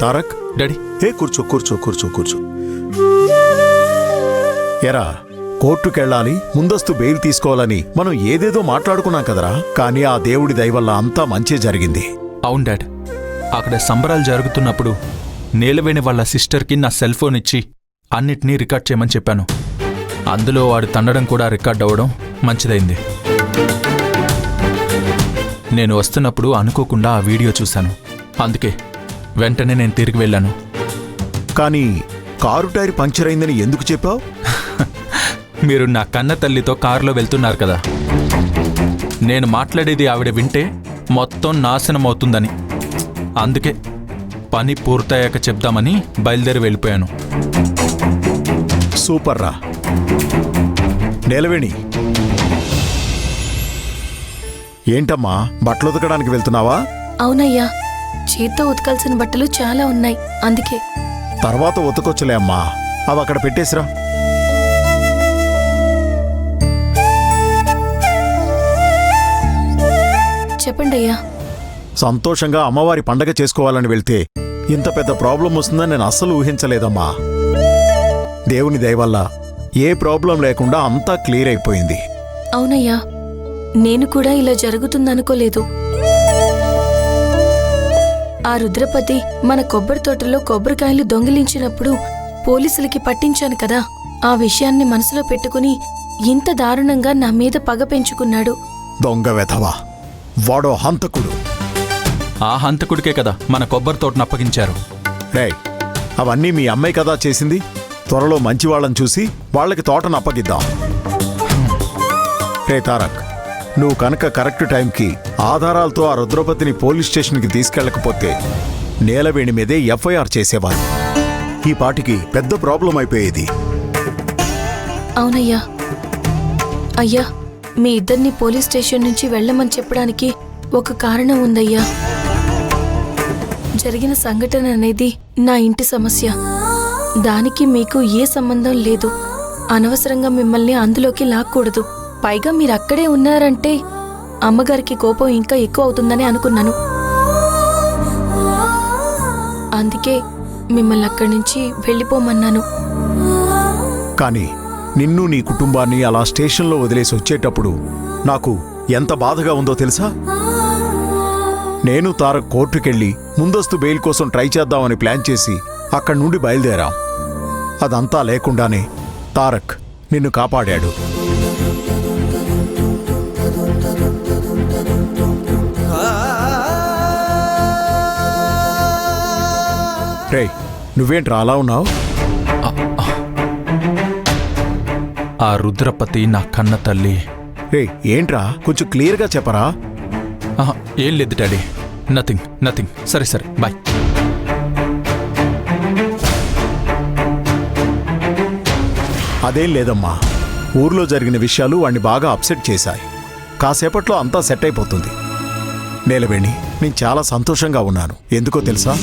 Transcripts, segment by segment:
Tarak, daddy. కూర్చో కూర్చో కూర్చో కూర్చో. ఎరా, కోర్టుకెళ్ళాలి, ముందస్తు బెయిల్ తీసుకోవాలని మనం ఏదేదో మాట్లాడుకున్నాం కదరా. కానీ ఆ దేవుడి దయ వల్ల అంతా మంచే జరిగింది. అవును డాడ్, అక్కడ సంబరాలు జరుగుతున్నప్పుడు నీలవేణి వాళ్ళ సిస్టర్కి నా సెల్ ఫోన్ ఇచ్చి అన్నిటినీ రికార్డ్ చేయమని చెప్పాను. అందులో వాడు తండడం కూడా రికార్డ్ అవ్వడం మంచిదైంది. నేను వస్తున్నప్పుడు అనుకోకుండా ఆ వీడియో చూశాను. అందుకే వెంటనే నేను తిరిగి వెళ్ళాను. కానీ కారు టైర్ పంక్చర్ అయిందని ఎందుకు చెప్పావు? మీరు నా కన్న తల్లితో కారులో వెళ్తున్నారు కదా, నేను మాట్లాడేది ఆవిడ వింటే మొత్తం నాశనం అవుతుందని. అందుకే పని పూర్తయ్యాక చెప్దామని బయలుదేరి వెళ్ళిపోయాను. సూపర్ రా. నీలవేణి, ఏంటమ్మా బట్టలు ఉతకడానికి వెళ్తున్నావా? అవునయ్యా, చేత్తో ఉతకాల్సిన బట్టలు చాలా ఉన్నాయి, అందుకే. తర్వాత ఉతకొచ్చులే అమ్మా, అవి అక్కడ పెట్టేసిరా. చెప్పండి అయ్యా. సంతోషంగా అమ్మవారి పండగ చేసుకోవాలని వెళ్తే ఇంత పెద్ద ప్రాబ్లం వస్తుందని నేను అస్సలు ఊహించలేదమ్మా. దేవుని దయ వల్ల ఏ ప్రాబ్లం లేకుండా అంతా క్లియర్ అయిపోయింది. అవునయ్యా, నేను కూడా ఇలా జరుగుతుందనుకోలేదు. ఆ రుద్రపతి మన కొబ్బరి తోటలో కొబ్బరికాయలు దొంగిలించినప్పుడు పోలీసులకి పట్టించాను కదా, ఆ విషయాన్ని మనసులో పెట్టుకుని ఇంత దారుణంగా నా మీద పగ పెంచుకున్నాడు. దొంగ వెధవా, వాడో హంతకుడు. ఆ హంతకుడికే కదా మన కొబ్బరి తోటను అప్పగించారు. రేయ్, అవన్నీ మీ అమ్మాయి కదా చేసింది. త్వరలో మంచి వాళ్ళని చూసి వాళ్ళకి తోటను అప్పగిద్దాం. రే తారక్, నువ్వు కనుక కరెక్ట్ టైంకి ఆధారాలతో ఆ రుద్రపతిని పోలీస్ స్టేషన్కి తీసుకెళ్లకపోతే నీలవేణి మీదే ఎఫ్ఐఆర్ చేసేవారు. ఈ పాటికి పెద్ద ప్రాబ్లం అయిపోయేది. అవునయ్యా. అయ్యా, మీ ఇద్దరిని పోలీస్ స్టేషన్ నుంచి వెళ్ళమని చెప్పడానికి ఒక కారణం ఉందయ్యా. జరిగిన సంఘటన అనేది నా ఇంటి సమస్య. దానికి మీకు ఏ సంబంధం లేదు. అనవసరంగా మిమ్మల్ని అందులోకి లాక్కూడదు. పైగా మీరు అక్కడే ఉన్నారంటే అమ్మగారికి కోపం ఇంకా ఎక్కువ అవుతుందని అనుకున్నాను. అందుకే మిమ్మల్ని అక్కడి నుంచి వెళ్ళిపోమన్నాను. కానీ నిన్ను నీ కుటుంబాన్ని అలా స్టేషన్లో వదిలేసి వచ్చేటప్పుడు నాకు ఎంత బాధగా ఉందో తెలుసా? నేను తారక్ కోర్టుకెళ్ళి ముందస్తు బెయిల్ కోసం ట్రై చేద్దామని ప్లాన్ చేసి అక్కడి నుండి బయలుదేరాం. అదంతా లేకుండానే తారక్ నిన్ను కాపాడాడు. రే, నువ్వేంట్రా అలా ఉన్నావు? ఆ రుద్రపతి నా కన్న తల్లి. రే, ఏంట్రా, కొంచెం క్లియర్గా చెప్పరా? ఏం లేదు డాడీ, నథింగ్ నథింగ్. సరే సరే, బాయ్. అదేం లేదమ్మా, ఊర్లో జరిగిన విషయాలు వాణ్ణి బాగా అప్సెట్ చేశాయి. కాసేపట్లో అంతా సెట్ అయిపోతుంది. నీలవేణి, నేను చాలా సంతోషంగా ఉన్నాను. ఎందుకో తెలుసా?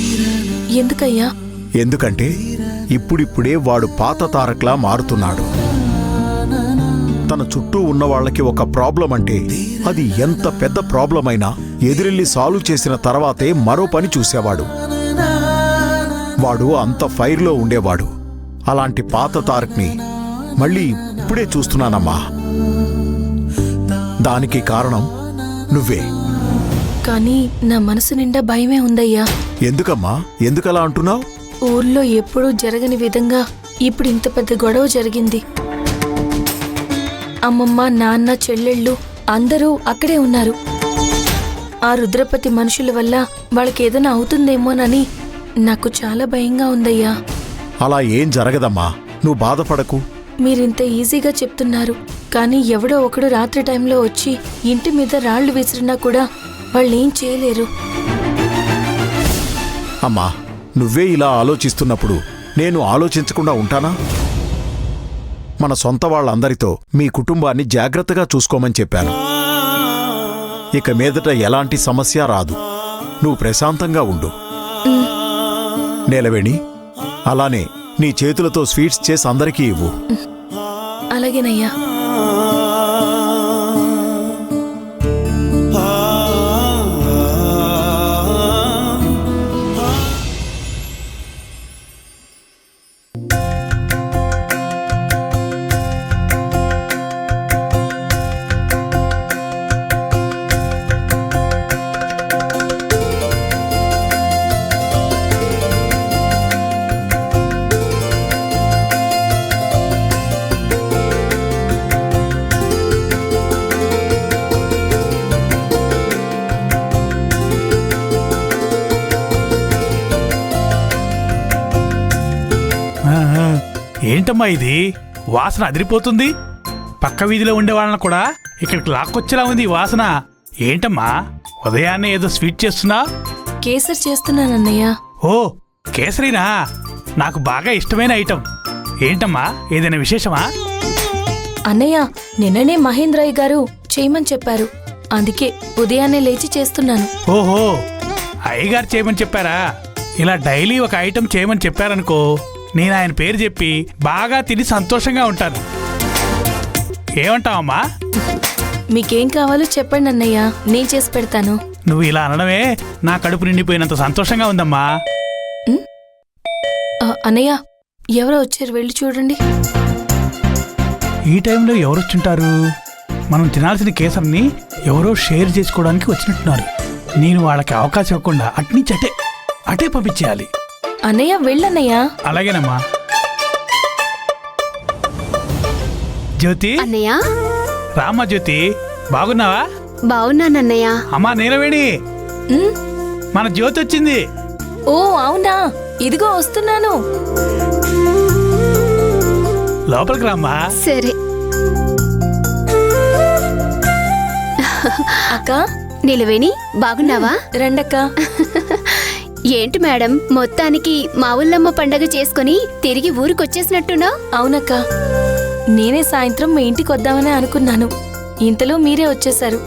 ఎందుకయ్యా? ఎందుకంటే ఇప్పుడిప్పుడే వాడు పాత తారక్లా మారుతున్నాడు. తన చుట్టూ ఉన్న వాళ్ళకి ఒక ప్రాబ్లం అంటే అది ఎంత పెద్ద ప్రాబ్లం అయినా ఎదురెళ్ళి సాల్వ్ చేసిన తర్వాతే మరో పని చూసేవాడు. వాడు అంత ఫైర్లో ఉండేవాడు. అలాంటి పాత తారక్ని మళ్ళీ ఇప్పుడే చూస్తున్నానమ్మా. దానికి కారణం నువ్వే. కానీ నా మనసు నిండా భయమే ఉందయ్యా. ఎందుకమ్మా, ఎందుకలా అంటున్నావు? ఊర్లో ఎప్పుడూ జరగని విధంగా ఇప్పుడు ఇంత పెద్ద గొడవ జరిగింది. అమ్మమ్మ, నాన్న, చెల్లెళ్ళు అందరూ అక్కడే ఉన్నారు. ఆ రుద్రపతి మనుషుల వల్ల వాళ్ళకేదైనా అవుతుందేమోనని నాకు చాలా భయంగా ఉందయ్యా. అలా ఏం జరగదమ్మా, నువ్వు బాధపడకు. మీరింత ఈజీగా చెప్తున్నారు, కానీ ఎవడో ఒకడు రాత్రి టైంలో వచ్చి ఇంటి మీద రాళ్లు విసిరినా కూడా వాళ్ళేం చేయలేరు. అమ్మా, నువ్వే ఇలా ఆలోచిస్తున్నప్పుడు నేను ఆలోచించకుండా ఉంటానా? మన సొంత వాళ్ళందరితో మీ కుటుంబాన్ని జాగ్రత్తగా చూసుకోమని చెప్పాను. ఇక మీదట ఎలాంటి సమస్య రాదు. నువ్వు ప్రశాంతంగా ఉండు. నీలవేణి, అలానే నీ చేతులతో స్వీట్స్ చేసి అందరికీ ఇవ్వు. అలాగేనయ్యా. ఏంటమ్మా ఇది? వాసన అదిరిపోతుంది. పక్క వీధిలో ఉండే వాళ్ళని కూడా ఇక్కడికి లాక్కొచ్చేలా ఉంది ఈ వాసన. ఏంటమ్మా ఉదయాన్నే ఏదో స్వీట్ చేస్తున్నా? కేసరి చేస్తున్నానన్నయ్య. ఓ, కేసరీనా? నాకు బాగా ఇష్టమైన ఐటెం. ఏంటమ్మా, ఏదైనా విశేషమా? అన్నయ్య, నిన్ననే మహేంద్రయ్య గారు చేయమని చెప్పారు, అందుకే ఉదయాన్నే లేచి చేస్తున్నాను. ఓహో, అయ్యగారు చేయమని చెప్పారా? ఇలా డైలీ ఒక ఐటెం చేయమని చెప్పారనుకో, నేను ఆయన పేరు చెప్పి బాగా తిని సంతోషంగా ఉంటాను. ఏమంటావమ్మా? మీకేం కావాలో చెప్పండి అన్నయ్య, నేను చేసి పెడతాను. నువ్వు ఇలా అనడమే నా కడుపు నిండిపోయినంత సంతోషంగా ఉందమ్మా. అన్నయ్య, ఎవరో వచ్చారు, వెళ్ళి చూడండి. ఈ టైంలో ఎవరొచ్చుంటారు? మనం తినాల్సిన కేసరిని ఎవరో షేర్ చేసుకోవడానికి వచ్చినట్టున్నారు. నేను వాళ్ళకి అవకాశం ఇవ్వకుండా అట్నుంచి అటే పంపించేయాలి. అన్నయ్య, వెళ్ళన్నయ్య. అలాగేనమ్మా. జ్యోతి, అన్నయ్య. రామ్మా జ్యోతి, బాగున్నావా? బాగున్నానన్నయ్య. అమ్మా నీలవేణి, ఉమ్, మన జ్యోతి వచ్చింది. ఓ అవునా, ఇదిగో వస్తున్నాను. లోపలికి రామ్మా. సరే. అక్క, నిలవేణి, బాగున్నావా? రండక్క. ఏంటి మేడం, మొత్తానికి మా ఊళ్ళమ్మ పండగ చేసుకుని తిరిగి ఊరికొచ్చేసినట్టున్నా? అవునక్క, నేనే సాయంత్రం మీ ఇంటికి వద్దామని అనుకున్నాను, ఇంతలో మీరే వచ్చేశారు.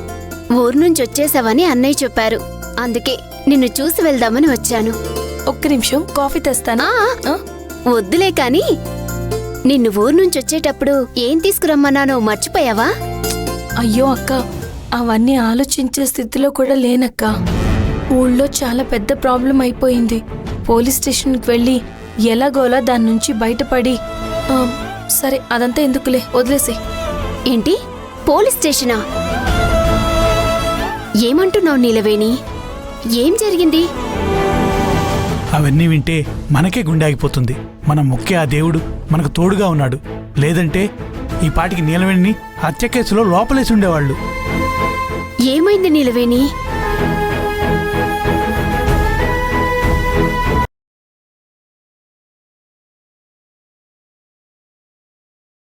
ఊరు నుంచి వచ్చేసావని అన్నయ్య చెప్పారు, అందుకే నిన్ను చూసి వెళ్దామని వచ్చాను. ఒక్క నిమిషం, కాఫీ తెస్తానా? ఆ, వద్దులే కాని నిన్ను ఊరు నుంచి వచ్చేటప్పుడు ఏం తీసుకురమ్మన్నానో మర్చిపోయావా? అయ్యో అక్క, అవన్నీ ఆలోచించే స్థితిలో కూడా లేనక్క. ఊళ్ళో చాలా పెద్ద ప్రాబ్లం అయిపోయింది. పోలీస్ స్టేషన్కి వెళ్ళి ఎలాగోలా దాని నుంచి బయటపడి సరే అదంతా ఎందుకులే, వదిలేసి. ఏంటి, పోలీస్ స్టేషనా? ఏమంటున్నావు నీలవేణి? ఏం జరిగింది? అవన్నీ వింటే మనకే గుండె ఆగిపోతుంది. మనం మొక్కే ఆ దేవుడు మనకు తోడుగా ఉన్నాడు. లేదంటే ఈ పాటికి నీలవేణిని హత్య కేసులో లోపలేసి ఉండేవాళ్ళు. ఏమైంది నీలవేణి?